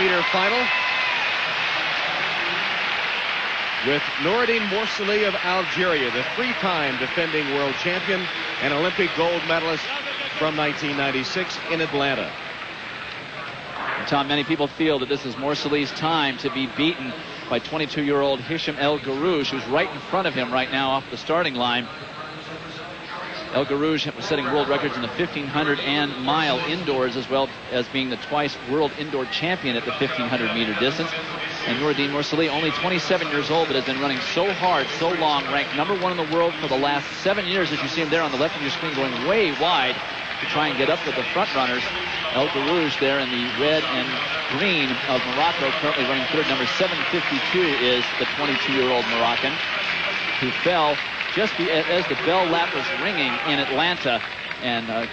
1500-meter final with Nورالدين Moursely of Algeria, the three-time defending world champion and Olympic gold medalist from 1996 in Atlanta. And Tom, many people feel that this is Moursely's time to be beaten by 22-year-old Hisham El Krouj, who's right in front of him right now off the starting line. El Krouj was setting world records in the 1500 and mile indoors, as well as being the twice world indoor champion at the 1500-meter distance. And Nورالدين Moursely, only 27 years old, but has been running so hard, so long, ranked #1 in the world for the last 7 years, as you see him there on the left of your screen, going way wide to try and get up with the front runners. El Krouj there in the red and green of Morocco, currently running third. Number 752 is the 22-year-old Moroccan, who fell just as the bell lap was ringing in Atlanta. And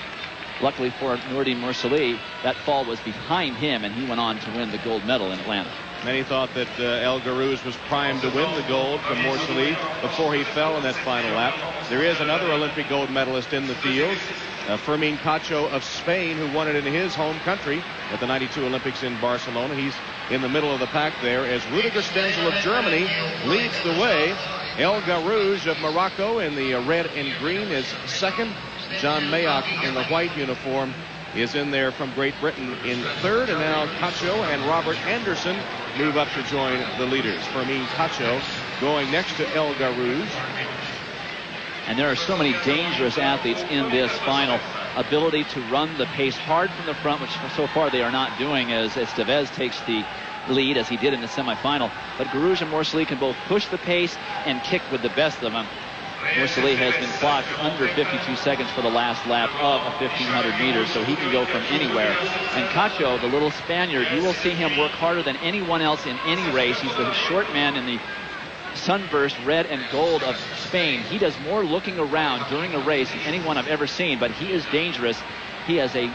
luckily for Nورالدين Moursely, that fall was behind him, and he went on to win the gold medal in Atlanta. Many thought that El Krouj was primed to win the gold from Moursely before he fell in that final lap. There is another Olympic gold medalist in the field, Fermín Cacho of Spain, who won it in his home country at the '92 Olympics in Barcelona. He's in the middle of the pack there as Rüdiger Stenzel of Germany leads the way. El Krouj of Morocco in the red and green is second. John Mayock in the white uniform is in there from Great Britain in third. And now Cacho and Robert Anderson move up to join the leaders. Fermín Cacho going next to El Krouj. And there are so many dangerous athletes in this final. Ability to run the pace hard from the front, which so far they are not doing, as Estevez takes the lead, as he did in the semifinal. But Krouj and Moursely can both push the pace and kick with the best of them. Moursely has been clocked under 52 seconds for the last lap of a 1500 meters, so he can go from anywhere. And Cacho, the little Spaniard, you will see him work harder than anyone else in any race. He's the short man in the sunburst red and gold of Spain. He does more looking around during a race than anyone I've ever seen, but he is dangerous. He has an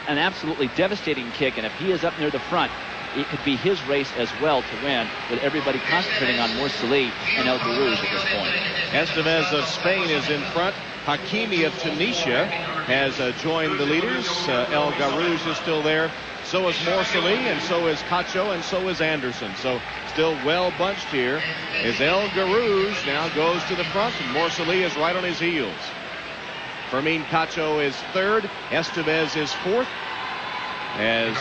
absolutely devastating kick, and if he is up near the front, it could be his race as well to win, with everybody concentrating on Moursely and El Krouj at this point. Estevez of Spain is in front. Hakimi of Tunisia has joined the leaders. El Krouj is still there. So is Moursely, and so is Cacho, and so is Anderson. So still well bunched here as El Krouj now goes to the front, and Moursely is right on his heels. Fermín Cacho is third. Estevez is fourth, as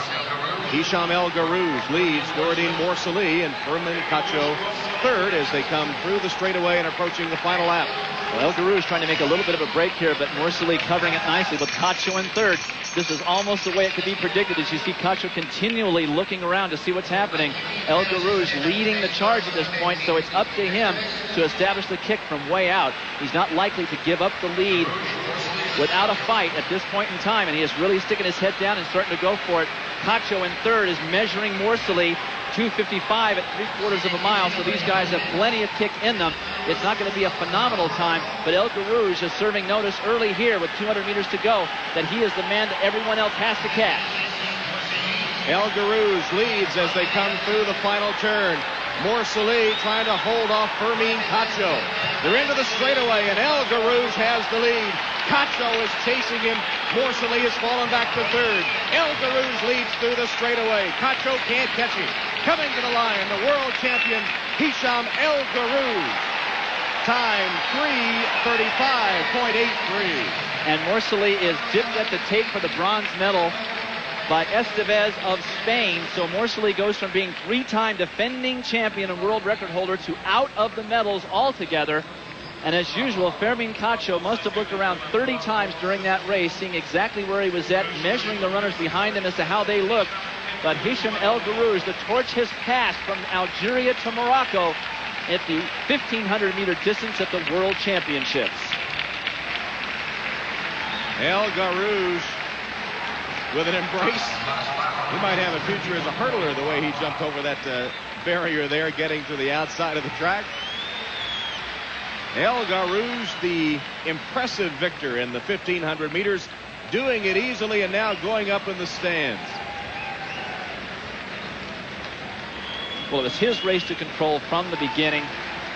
Hisham El Krouj leads Nورالدين Moursely and Fermín Cacho third as they come through the straightaway and approaching the final lap. Well, El Krouj trying to make a little bit of a break here, but Moursely covering it nicely with Cacho in third. This is almost the way it could be predicted, as you see Cacho continually looking around to see what's happening. El Krouj leading the charge at this point, so it's up to him to establish the kick from way out. He's not likely to give up the lead without a fight at this point in time, and he is really sticking his head down and starting to go for it. Cacho in third is measuring Moursely 2:55 at 3/4 of a mile, so these guys have plenty of kick in them. It's not going to be a phenomenal time, but El Krouj is serving notice early here with 200 meters to go that he is the man that everyone else has to catch. El Krouj leads as they come through the final turn. Moursely trying to hold off Fermín Cacho. They're into the straightaway, and El Krouj has the lead. Cacho is chasing him. Moursely has fallen back to third. El Krouj leads through the straightaway. Cacho can't catch him. Coming to the line, the world champion, Hisham El Krouj. Time 3:35.83. And Moursely is dipped at the tape for the bronze medal by Estevez of Spain. So Moursely goes from being three-time defending champion and world record holder to out of the medals altogether. And as usual, Fermín Cacho must have looked around 30 times during that race, seeing exactly where he was at, measuring the runners behind him as to how they looked. But Hisham El Krouj, the torch has passed from Algeria to Morocco at the 1500-meter distance at the World Championships. El Krouj with an embrace. He might have a future as a hurdler the way he jumped over that barrier there, getting to the outside of the track. El Krouj, the impressive victor in the 1500 meters, doing it easily and now going up in the stands. Well, it was his race to control from the beginning.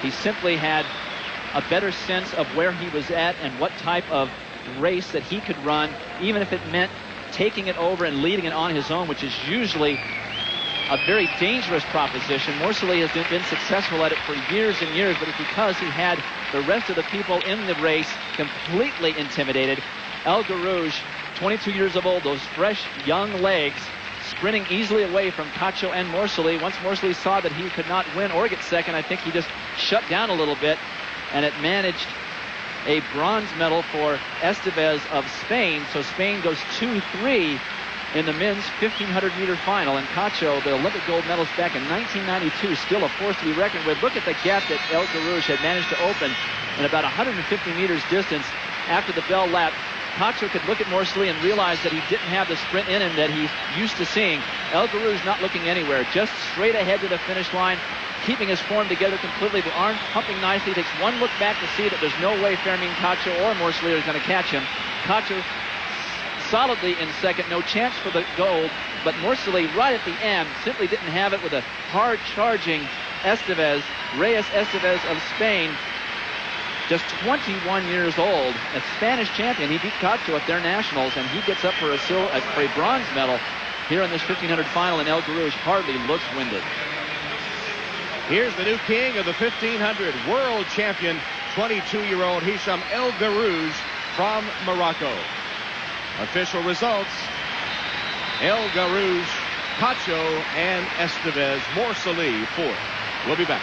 He simply had a better sense of where he was at and what type of race that he could run, even if it meant taking it over and leading it on his own, which is usually a very dangerous proposition. Mورسلي has been successful at it for years and years, but it's because he had the rest of the people in the race completely intimidated. Elgarouge, 22 years old, those fresh young legs, sprinting easily away from Cacho and Mورسلي. Once Mورسلي saw that he could not win or get second, I think he just shut down a little bit, and it managed a bronze medal for Estevez of Spain. So Spain goes 2-3 in the men's 1,500-meter final. And Cacho, the Olympic gold medalist back in 1992, still a 4-3 record. But look at the gap that Elgarouge had managed to open in about 150 meters distance after the bell lap. Cacho could look at Mورسلي and realize that he didn't have the sprint in him that he's used to seeing. Elgarouge not looking anywhere, just straight ahead to the finish line, keeping his form together completely, the arms pumping nicely. Takes one look back to see that there's no way Fermín Cacho or Mورسلي are going to catch him. Cacho solidly in second, no chance for the gold, but Mورسlي right at the end simply didn't have it with a hard-charging Estevez, Reyes Estevez of Spain, just 21 years old, a Spanish champion. He beat Cacho at their nationals, and he gets up for a bronze medal here in this 1,500 final, and Elgarouge hardly looks winded. Here's the new king of the 1,500, world champion, 22-year-old Hisham Elgarouge from Morocco. Official results: Elgarouge, Cacho, and Estevez. Mórselí fourth. We'll be back.